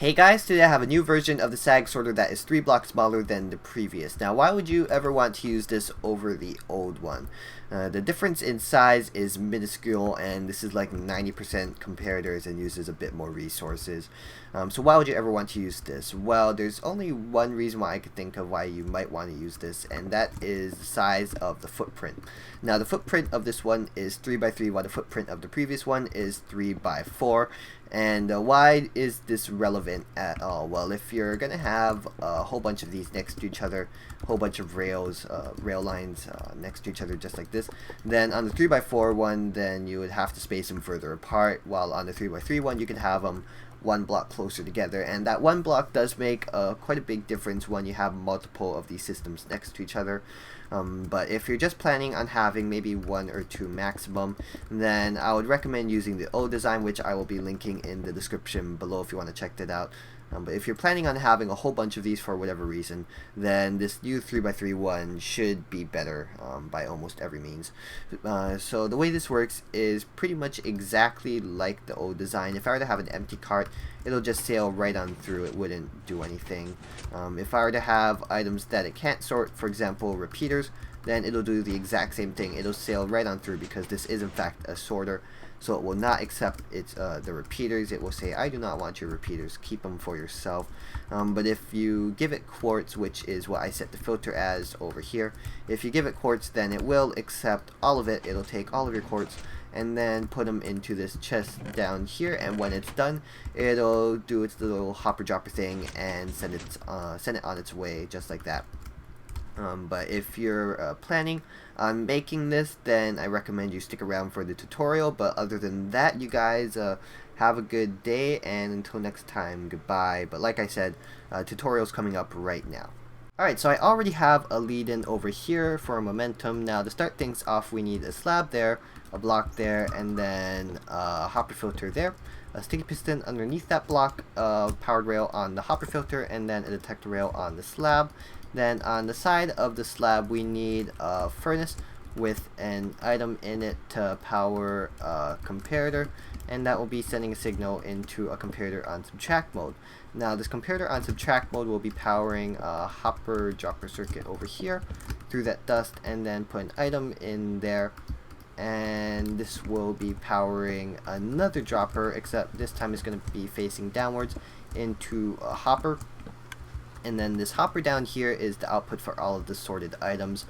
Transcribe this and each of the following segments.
Hey guys, today I have a new version of the SAG sorter that is 3 blocks smaller than the previous. Now why would you ever want to use this over the old one? The difference in size is minuscule, and this is like 90% comparators and uses a bit more resources. So why would you ever want to use this? Well, there's only one reason why I could think of why you might want to use this, and that is the size of the footprint. Now the footprint of this one is 3 by 3 while the footprint of the previous one is 3 by 4. And why is this relevant at all? Well, if you're going to have a whole bunch of these next to each other, a whole bunch of rail lines next to each other just like this, then on the 3 by 4 one, then you would have to space them further apart, while on the 3 by 3 one, you could have them one block closer together, and that one block does make quite a big difference when you have multiple of these systems next to each other. But if you're just planning on having maybe 1 or 2 maximum, then I would recommend using the old design, which I will be linking in the description below if you want to check that out. But if you're planning on having a whole bunch of these for whatever reason, then this new 3 by 3 one should be better by almost every means. So the way this works is pretty much exactly like the old design. If I were to have an empty cart, it'll just sail right on through. It wouldn't do anything. If I were to have items that it can't sort, for example repeaters, then it'll do the exact same thing. It'll sail right on through because this is in fact a sorter. So it will not accept the repeaters. It will say, I do not want your repeaters, keep them for yourself. But if you give it quartz, which is what I set the filter as over here, if you give it quartz, then it will accept all of it. It'll take all of your quartz and then put them into this chest down here, and when it's done, it'll do its little hopper dropper thing and send it on its way just like that. But if you're planning on making this, then I recommend you stick around for the tutorial. But other than that, you guys have a good day, and until next time, goodbye. But like I said, tutorial's coming up right now. Alright, so I already have a lead-in over here for momentum. Now to start things off, we need a slab there, a block there, and then a hopper filter there, a sticky piston underneath that block, a powered rail on the hopper filter, and then a detector rail on the slab. Then on the side of the slab, we need a furnace with an item in it to power a comparator, and that will be sending a signal into a comparator on subtract mode. Now this comparator on subtract mode will be powering a hopper dropper circuit over here through that dust, and then put an item in there, and this will be powering another dropper, except this time it's going to be facing downwards into a hopper. And then this hopper down here is the output for all of the sorted items,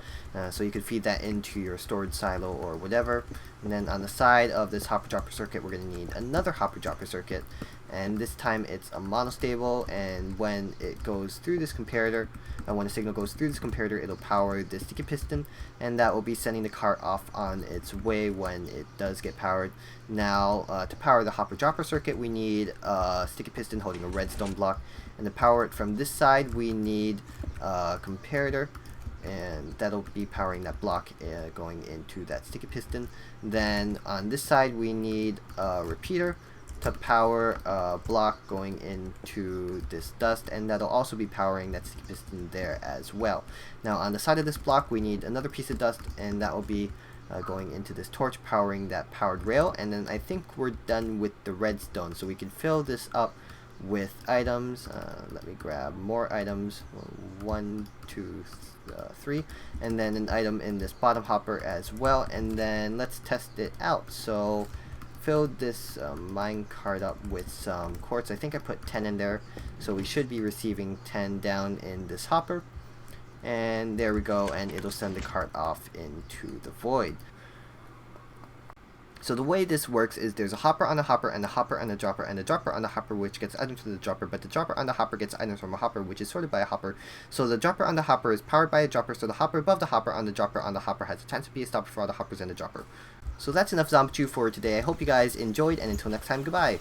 so you could feed that into your storage silo or whatever. And then on the side of this hopper dropper circuit, we're going to need another hopper dropper circuit, and this time it's a monostable, and when it goes through this comparator, when the signal goes through this comparator, it'll power the sticky piston, and that will be sending the cart off on its way when it does get powered. Now to power the hopper dropper circuit, we need a sticky piston holding a redstone block, and to power it from this side, we need a comparator, and that'll be powering that block going into that sticky piston. Then on this side, we need a repeater to power a block going into this dust, and that'll also be powering that sticky piston there as well. Now on the side of this block, we need another piece of dust, and that will be going into this torch powering that powered rail. And then I think we're done with the redstone, so we can fill this up with items. Let me grab more items, 1, 2, 3, and then an item in this bottom hopper as well, and then let's test it out. So filled this mine cart up with some quartz. I think I put 10 in there, so we should be receiving 10 down in this hopper, and there we go, and it'll send the cart off into the void. So the way this works is there's a hopper on the hopper, and a hopper on the dropper, and a dropper on the hopper, which gets items from the dropper, but the dropper on the hopper gets items from a hopper, which is sorted by a hopper. So the dropper on the hopper is powered by a dropper, so the hopper above the hopper on the dropper has a chance to be a stopper for all the hoppers and the dropper. So that's enough zombachu for today. I hope you guys enjoyed, and until next time, goodbye!